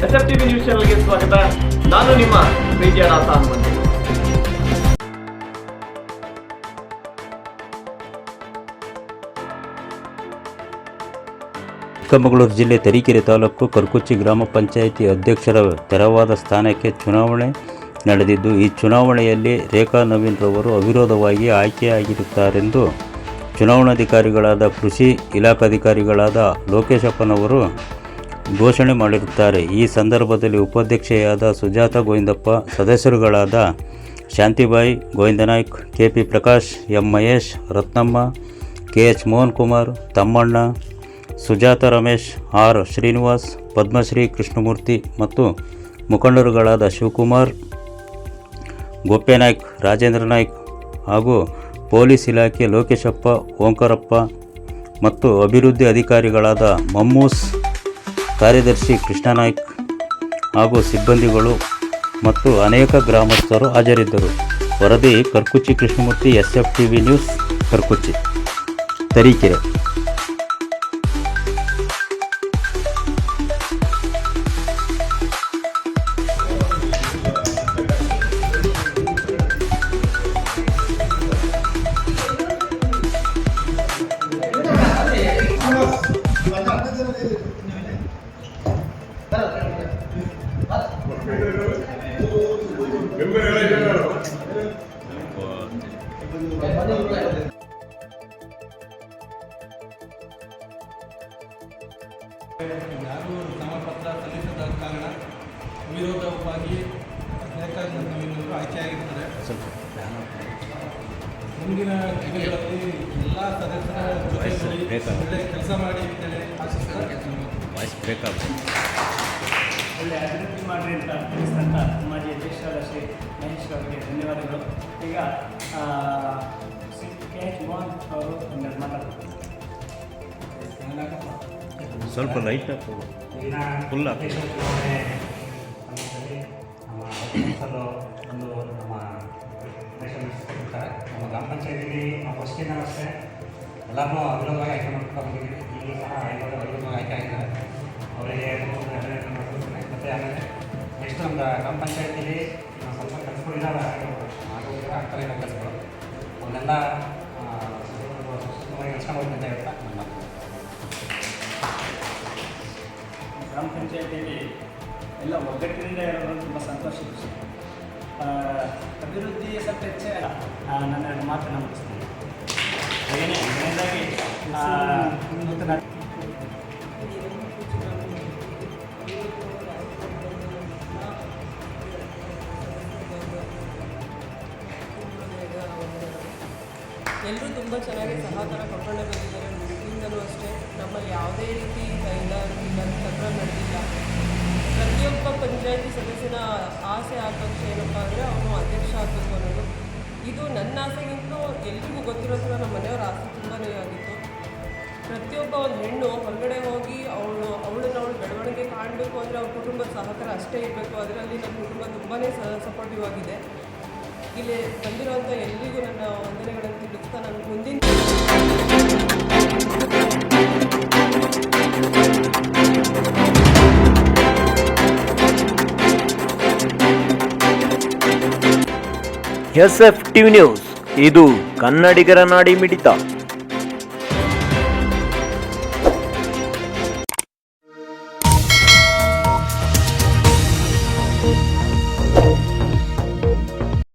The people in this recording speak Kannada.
SFTV ನ್ಯೂಸ್ ಚಾನೆಲ್ಗೆ ಸ್ವಾಗತ. ನಾನು ನಿಮ್ಮ ಪ್ರೀತಿಯ ದಾಸ ಹನುಮಂತ. ಚಿಕ್ಕಮಗಳೂರು ಜಿಲ್ಲೆ ತರೀಕೆರೆ ತಾಲೂಕು ಕರ್ಕುಚ್ಚಿ ಗ್ರಾಮ ಪಂಚಾಯಿತಿ ಅಧ್ಯಕ್ಷರ ತೆರವಾದ ಸ್ಥಾನಕ್ಕೆ ಚುನಾವಣೆ ನಡೆದಿದ್ದು, ಈ ಚುನಾವಣೆಯಲ್ಲಿ ರೇಖಾ ನವೀನ್ ರವರು ಅವಿರೋಧವಾಗಿ ಆಯ್ಕೆಯಾಗಿರುತ್ತಾರೆಂದು ಚುನಾವಣಾಧಿಕಾರಿಗಳಾದ ಕೃಷಿ ಇಲಾಖಾಧಿಕಾರಿಗಳಾದ ಲೋಕೇಶಪ್ಪನವರು ಘೋಷಣೆ ಮಾಡಿರುತ್ತಾರೆ. ಈ ಸಂದರ್ಭದಲ್ಲಿ ಉಪಾಧ್ಯಕ್ಷೆಯಾದ Sujata Govindappa, ಸದಸ್ಯರುಗಳಾದ Shantibai ಗೋವಿಂದನಾಯ್ಕ್, KP Prakash, M Mahesh, Ratnamma, KH Mohan Kumar, Thammanna, Sujata Ramesh, R Srinivas, Padmashri Krishnamurthy ಮತ್ತು ಮುಖಂಡರುಗಳಾದ ಶಿವಕುಮಾರ್, ಗೋಪ್ಯನಾಯ್ಕ್, ರಾಜೇಂದ್ರ ನಾಯ್ಕ್ ಹಾಗೂ ಪೊಲೀಸ್ ಇಲಾಖೆ ಲೋಕೇಶಪ್ಪ, ಓಂಕಾರಪ್ಪ ಮತ್ತು ಅಭಿವೃದ್ಧಿ ಅಧಿಕಾರಿಗಳಾದ ಮಮ್ಮೂಸ್, ಕಾರ್ಯದರ್ಶಿ ಕೃಷ್ಣನಾಯ್ಕ್ ಹಾಗೂ ಸಿಬ್ಬಂದಿಗಳು ಮತ್ತು ಅನೇಕ ಗ್ರಾಮಸ್ಥರು ಹಾಜರಿದ್ದರು. ವರದಿ ಕರ್ಕುಚ್ಚಿ ಕೃಷ್ಣಮೂರ್ತಿ, SFTV ನ್ಯೂಸ್, ಕರ್ಕುಚ್ಚಿ, ತರೀಕೆರೆ. ಯಾರು ನಾಮಪತ್ರ ಸಲ್ಲಿಸದ ಕಾರಣ ವಿರೋಧವಾಗಿ ರೇಖಾ ನವೀನವರು ಆಯ್ಕೆಯಾಗಿರ್ತಾರೆ. ಮುಂದಿನ ದಿನಗಳಲ್ಲಿ ಎಲ್ಲ ಸದಸ್ಯರ ಜೊತೆ ಒಳ್ಳೆ ಕೆಲಸ ಮಾಡಿ ಅಂತೇಳಿ ಆಶಿಸ್ತಾರೆ. ಒಳ್ಳೆ ಅಭಿವೃದ್ಧಿ ಮಾಡಿ ಅಂತ ತಿಳಿಸಿದಂಥ ಮಾಜಿ ಅಧ್ಯಕ್ಷರಾದ ಶ್ರೀ ಮಹೇಶ್ ಅವರಿಗೆ ಧನ್ಯವಾದಗಳು. ಈಗ KH ಮೋಹನ್ ಅವರು ಮಾತಾಡ್ತಾರೆ. ಸ್ವಲ್ಪ ಲೈಟ್ ಫುಲ್ ಒಂದು ನಮ್ಮ ನಮ್ಮ ಗ್ರಾಮ ಪಂಚಾಯತಿಲಿ ನಾವು ಫಸ್ಟಿಂದ ಅಷ್ಟೇ ಎಲ್ಲರೂ ಅವಿರೋಧವಾಗಿ ಆಯ್ಕೆ ಮಾಡ್ಕೊಂಡಿದ್ದೀವಿ. ಈಗಲೂ ಸಹ ಅವಿರೋಧವಾಗಿ ಆಯ್ಕೆ ಆಗಿದ್ದಾರೆ. ಅವರಿಗೆ ಮತ್ತು ಆಮೇಲೆ ನೆಕ್ಸ್ಟ್ ನಮ್ಮ ಗ್ರಾಮ ಪಂಚಾಯತಿಲಿ ಸ್ವಲ್ಪ ಕೆಲಸಗಳಿದ್ದಾವೆ, ಆಗ್ತಾರೆ ಇರೋ ಕೆಲಸಗಳು ಅವನ್ನೆಲ್ಲ ನೆಚ್ಕೊಂಡು ಹೋಗ್ತಂತ ಹೇಳ್ತಾ ನಮ್ಮ ಗ್ರಾಮ ಪಂಚಾಯತಿಯಲ್ಲಿ ಎಲ್ಲ ಒಗ್ಗಟ್ಟಿನಿಂದ ಇರೋದು ತುಂಬ ಸಂತೋಷ ವಿಷಯ. ಅಭಿವೃದ್ಧಿ ಸ್ವಲ್ಪ ಹೆಚ್ಚೆ ನನ್ನ ಮಾತನ್ನು ಮುಗಿಸ್ತೀನಿ. ಹಾಗೆಯೇ ಎರಡನೇದಾಗಿ ಎಲ್ಲರೂ ತುಂಬ ಚೆನ್ನಾಗಿ ಸಹಕಾರ ಕೊಟ್ಟುಕೊಂಡೇ ಬಂದಿದ್ದಾರೆ. ಮುಂದಿಂದಲೂ ಅಷ್ಟೇ ನಮ್ಮಲ್ಲಿ ಯಾವುದೇ ರೀತಿ ಕೈಗಾರಿಕೆ ತಕರಾರು ನಡೆದಿಲ್ಲ. ಪ್ರತಿಯೊಬ್ಬ ಪಂಚಾಯತಿ ಸದಸ್ಯನ ಆಸೆ ಆಕಾಂಕ್ಷೆ ಏನಪ್ಪ ಅಂದರೆ ಅವನು ಅಧ್ಯಕ್ಷ ಆಗಬೇಕು ಅನ್ನೋದು. ಇದು ನನ್ನ ಆಸೆಗಿಂತಲೂ ಎಲ್ರಿಗೂ ಗೊತ್ತಿರೋ ಥರ ನಮ್ಮ ಮನೆಯವರ ಆಸೆ ತುಂಬಾ ಆಗಿತ್ತು. ಪ್ರತಿಯೊಬ್ಬ ಒಂದು ಹೆಣ್ಣು ಹೊರಗಡೆ ಹೋಗಿ ಅವಳನ್ನು ಬೆಳವಣಿಗೆ ಕಾಣಬೇಕು ಅಂದರೆ ಅವ್ರ ಕುಟುಂಬದ ಸಹಕಾರ ಅಷ್ಟೇ ಇರಬೇಕು. ಅದರಲ್ಲಿ ನನ್ನ ಕುಟುಂಬ ತುಂಬಾ ಸಪೋರ್ಟಿವ್ ಆಗಿದೆ. ಇಲ್ಲಿ ಬಂದಿರೋಂಥ ಎಲ್ರಿಗೂ ನನ್ನ ವಂದನೆಗಳನ್ನು ತಿಳಿಸ್ತಾ ನಾನು ಮುಂದಿನ SFTV ನ್ಯೂಸ್, ಇದು ಕನ್ನಡಿಗರ ನಾಡಿ ಮಿಡಿತ.